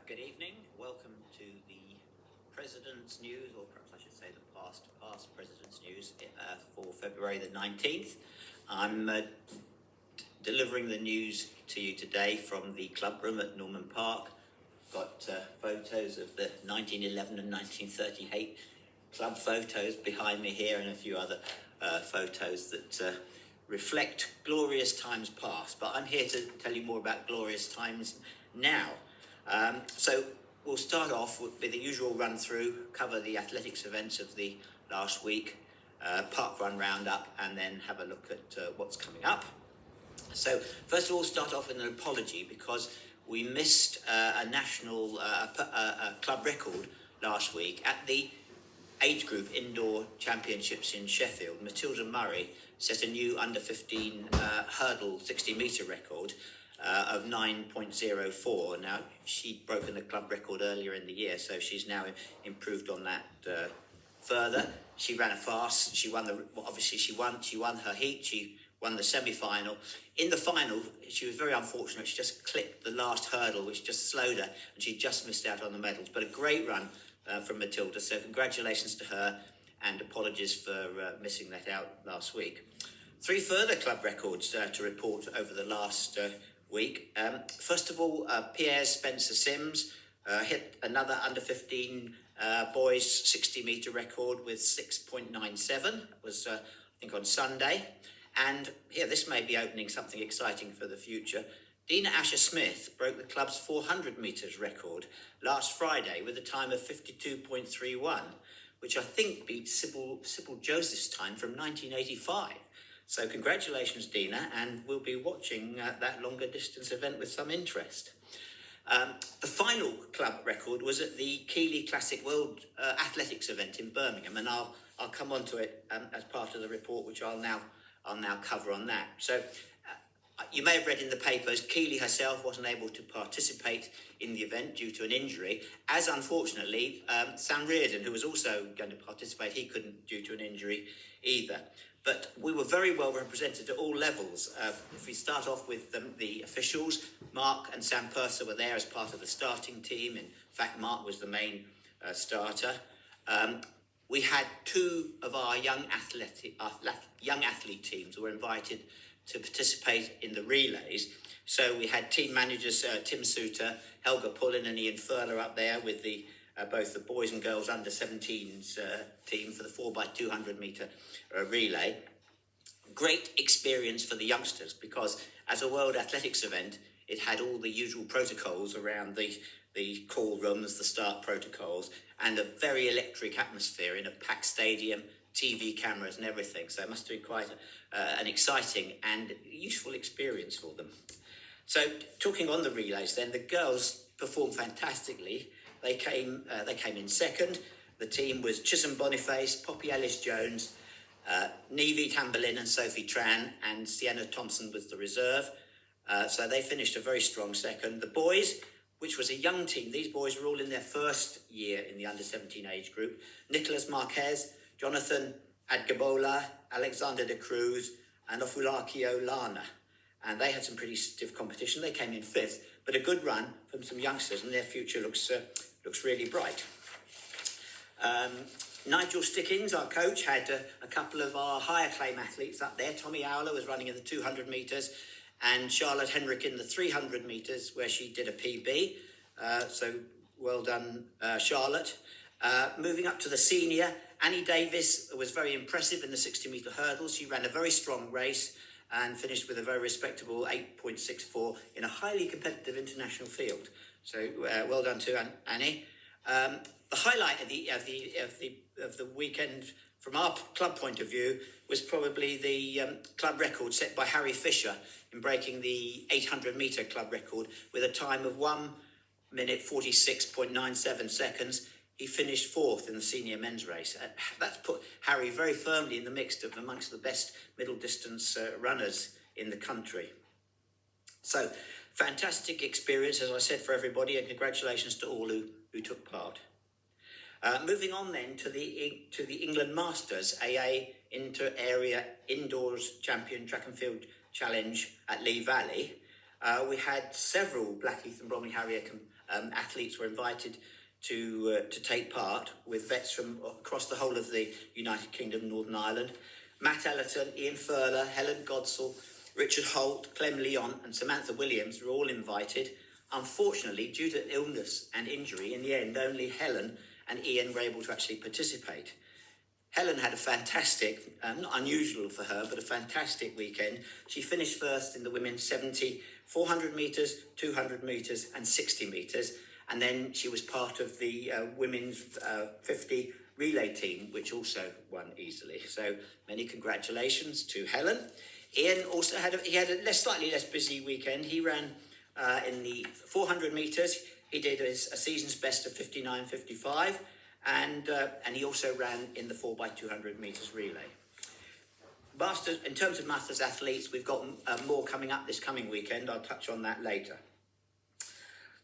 Good evening. Welcome to the President's News, or perhaps I should say the past President's News for February the 19th. I'm delivering the news to you today from the club room at Norman Park. Got photos of the 1911 and 1938 club photos behind me here, and a few other photos that reflect glorious times past. But I'm here to tell you more about glorious times now. So we'll start off with the usual run through, cover the athletics events of the last week, park run roundup, and then have a look at what's coming up. So first of all, start off with an apology because we missed a national club record last week at the age group indoor championships in Sheffield. Matilda Murray set a new under 15 hurdle 60-metre record of 9.04. Now, she'd broken the club record earlier in the year, so she's now improved on that further. She ran a fast. She won she won her heat. She won the semi-final. In the final, she was very unfortunate. She just clipped the last hurdle, which just slowed her, and she just missed out on the medals. But a great run from Matilda, so congratulations to her, and apologies for missing that out last week. 3 further club records to report over the last week. First of all, Pierre Spencer Sims hit another under 15 boys 60-metre record with 6.97. It was, I think, on Sunday. And here, this may be opening something exciting for the future. Dina Asher-Smith broke the club's 400 metres record last Friday with a time of 52.31, which I think beat Sybil Joseph's time from 1985. So congratulations, Dina, and we'll be watching that longer distance event with some interest. The final club record was at the Keighley Classic World Athletics event in Birmingham, and I'll come on to it as part of the report, which I'll now cover on that. So you may have read in the papers, Keighley herself wasn't able to participate in the event due to an injury, as unfortunately Sam Reardon, who was also going to participate, he couldn't due to an injury either. But we were very well represented at all levels. If we start off with the officials, Mark and Sam Purser were there as part of the starting team. In fact, Mark was the main starter. We had 2 of our young athlete teams who were invited to participate in the relays. So we had team managers Tim Suter, Helga Pullin and Ian Furler up there with both the boys and girls under 17s team for the 4x200 metre relay. Great experience for the youngsters because as a World Athletics event, it had all the usual protocols around the call rooms, the start protocols, and a very electric atmosphere in a packed stadium, TV cameras and everything. So it must have been quite an exciting and useful experience for them. So talking on the relays then, the girls performed fantastically. They came in second. The team was Chisholm Boniface, Poppy Ellis-Jones, Nivi Tamberlin and Sophie Tran, and Sienna Thompson was the reserve. So they finished a very strong second. The boys, which was a young team, these boys were all in their first year in the under-17 age group. Nicholas Marquez, Jonathan Adgabola, Alexander de Cruz, and Ofulakio Lana. And they had some pretty stiff competition. They came in 5th, but a good run from some youngsters, and their future looks really bright. Nigel Stickings, our coach, had a couple of our higher claim athletes up there. Tommy Owler was running in the 200 metres, and Charlotte Henrik in the 300 metres, where she did a PB. So well done, Charlotte. Moving up to the senior, Annie Davis was very impressive in the 60-metre hurdles. She ran a very strong race and finished with a very respectable 8.64 in a highly competitive international field. So well done to Annie. The highlight of the weekend from our club point of view was probably the club record set by Harry Fisher in breaking the 800-metre club record with a time of 1 minute 46.97 seconds. He finished 4th in the senior men's race. That's put Harry very firmly in the mix of amongst the best middle distance runners in the country. So fantastic experience, as I said, for everybody, and congratulations to all who took part. Moving on then to the England Masters AA Inter-Area Indoors Champion Track and Field Challenge at Lee Valley. We had several Blackheath and Bromley Harrier athletes were invited to take part, with vets from across the whole of the United Kingdom and Northern Ireland. Matt Ellerton, Ian Furler, Helen Godsall, Richard Holt, Clem Leon and Samantha Williams were all invited. Unfortunately, due to illness and injury, in the end only Helen and Ian were able to actually participate. Helen had a fantastic, not unusual for her, but a fantastic weekend. She finished first in the women's 70, 400 metres, 200 metres and 60 metres. And then she was part of the women's 50 relay team, which also won easily. So many congratulations to Helen. Ian also had a slightly less busy weekend. He ran in the 400 metres. He did a season's best of 59.55. And he also ran in the 4x200 metres relay. Masters, in terms of Masters athletes, we've got more coming up this coming weekend. I'll touch on that later.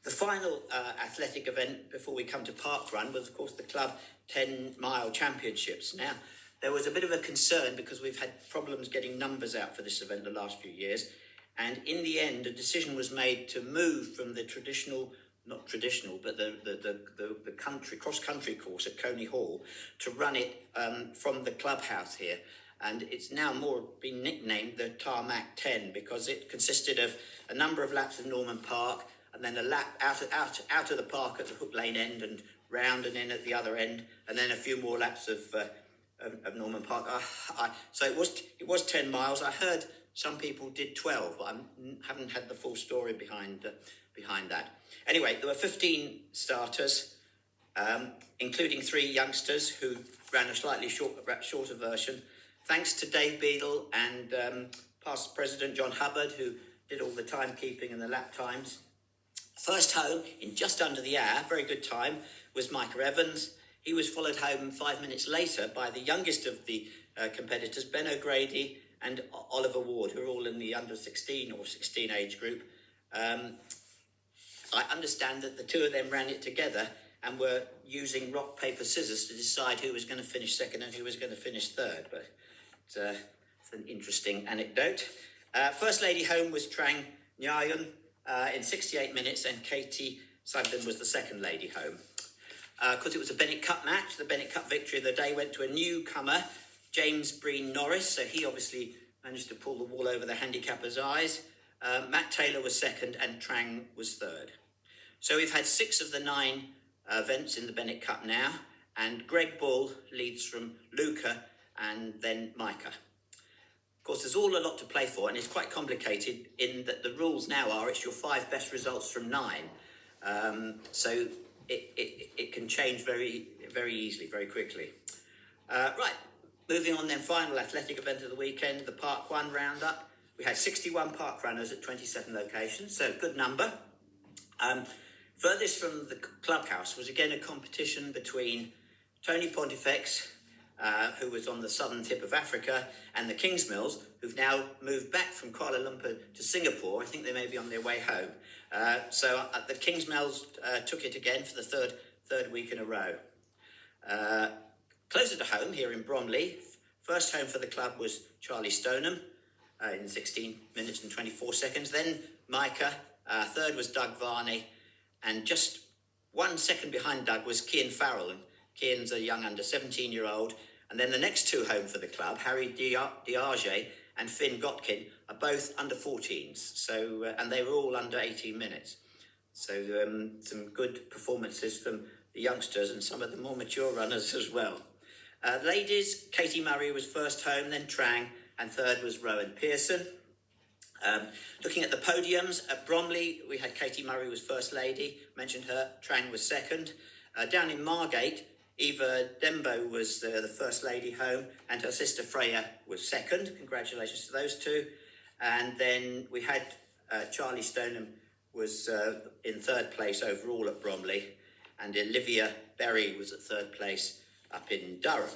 The final athletic event before we come to Parkrun was, of course, the Club 10-mile championships. Now, there was a bit of a concern because we've had problems getting numbers out for this event the last few years. And in the end, a decision was made to move from the not traditional, but the cross-country course at Coney Hall to run it from the clubhouse here. And it's now more been nicknamed the Tarmac 10 because it consisted of a number of laps of Norman Park and then a lap out of the park at the Hook Lane end and round and in at the other end, and then a few more laps of Norman Park. So it was 10 miles. I heard some people did 12, but I haven't had the full story behind that. Anyway, there were 15 starters, including 3 youngsters who ran a slightly shorter version. Thanks to Dave Beadle and past President John Hubbard, who did all the timekeeping and the lap times. First home in just under the hour, very good time, was Micah Evans. He was followed home 5 minutes later by the youngest of the competitors, Ben O'Grady and Oliver Ward, who are all in the under 16 or 16 age group. I understand that the two of them ran it together and were using rock, paper, scissors to decide who was going to finish second and who was going to finish third. But it's an interesting anecdote. First lady home was Trang Nyayan in 68 minutes, and Katie Sugden was the second lady home. Because it was a Bennett Cup match, the Bennett Cup victory of the day went to a newcomer, James Breen Norris. So he obviously managed to pull the wool over the handicappers' eyes. Matt Taylor was second and Trang was third. So we've had 6 of the 9 events in the Bennett Cup now, and Greg Bull leads from Luca and then Micah. Of course, there's all a lot to play for, and it's quite complicated in that the rules now are it's your 5 best results from 9. So it can change very, very easily, very quickly. Right, moving on then, final athletic event of the weekend, the Park 1 roundup. We had 61 park runners at 27 locations, so good number. Furthest from the clubhouse was again a competition between Tony Pontifex, who was on the southern tip of Africa, and the Kingsmills, who've now moved back from Kuala Lumpur to Singapore. I think they may be on their way home. So the Kingsmills took it again for the third week in a row. Closer to home, here in Bromley, first home for the club was Charlie Stoneham in 16 minutes and 24 seconds. Then Micah, third was Doug Varney, and just 1 second behind Doug was Cian Farrell. And Cian's a young under 17-year-old. And then the next 2 home for the club, Harry Diage and Finn Gotkin, are both under 14s. So and they were all under 18 minutes. So some good performances from the youngsters and some of the more mature runners as well. Ladies, Katie Murray was first home, then Trang, and third was Rowan Pearson. Looking at the podiums, at Bromley, we had Katie Murray was first lady, mentioned her, Trang was second. Down in Margate, Eva Dembo was the first lady home, and her sister Freya was second. Congratulations to those two. And then we had Charlie Stoneham was in third place overall at Bromley, and Olivia Berry was at third place up in Durham.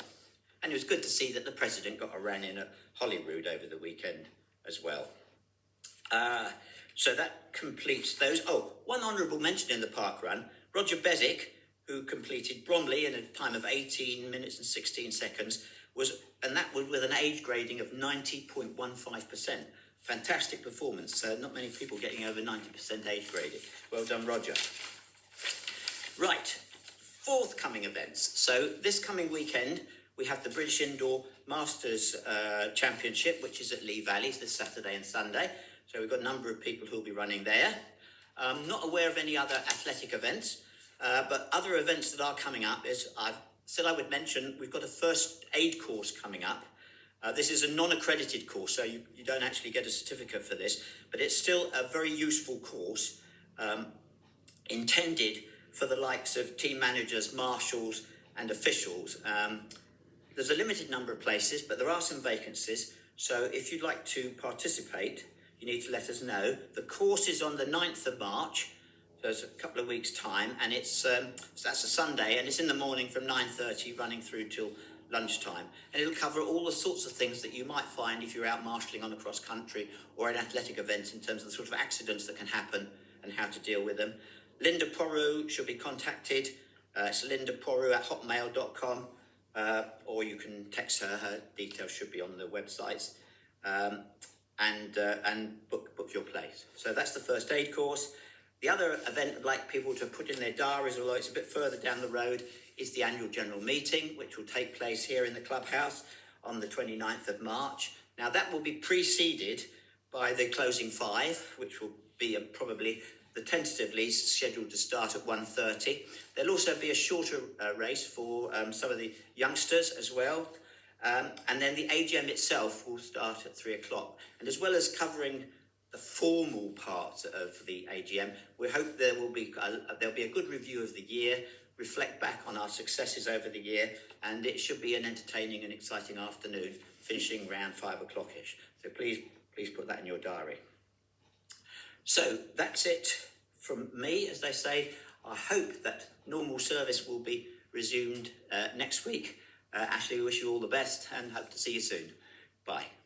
And it was good to see that the president got a run in at Holyrood over the weekend as well. So that completes those. Oh, one honourable mention in the park run, Roger Bezic, who completed Bromley in a time of 18 minutes and 16 seconds, and that was with an age grading of 90.15%, fantastic performance. Not many people getting over 90% age graded. Well done, Roger. Right, forthcoming events. So this coming weekend, we have the British Indoor Masters Championship, which is at Lee Valleys this Saturday and Sunday. So we've got a number of people who'll be running there. Not aware of any other athletic events, but other events that are coming up is, I've said I would mention, we've got a first aid course coming up. This is a non-accredited course, so you don't actually get a certificate for this, but it's still a very useful course intended for the likes of team managers, marshals and officials. There's a limited number of places, but there are some vacancies. So if you'd like to participate, you need to let us know. The course is on the 9th of March, so it's a couple of weeks' time, and so that's a Sunday, and it's in the morning from 9:30 running through till lunchtime. And it'll cover all the sorts of things that you might find if you're out marshalling on a cross country or an athletic event in terms of the sort of accidents that can happen and how to deal with them. Linda Porru should be contacted. It's lindaporru@hotmail.com. Or you can text her. Her details should be on the websites, and book your place. So that's the first aid course. The other event I'd like people to put in their diaries, although it's a bit further down the road, is the annual general meeting, which will take place here in the clubhouse on the 29th of March. Now that will be preceded by the closing five, which will be probably tentatively scheduled to start at 1:30. There'll also be a shorter race for some of the youngsters as well. And then the AGM itself will start at 3 o'clock. And as well as covering the formal part of the AGM, we hope there'll be a good review of the year, reflect back on our successes over the year, and it should be an entertaining and exciting afternoon, finishing around 5 o'clock-ish. So please put that in your diary. So that's it from me, as they say. I hope that normal service will be resumed next week. Ashley, we wish you all the best and hope to see you soon. Bye.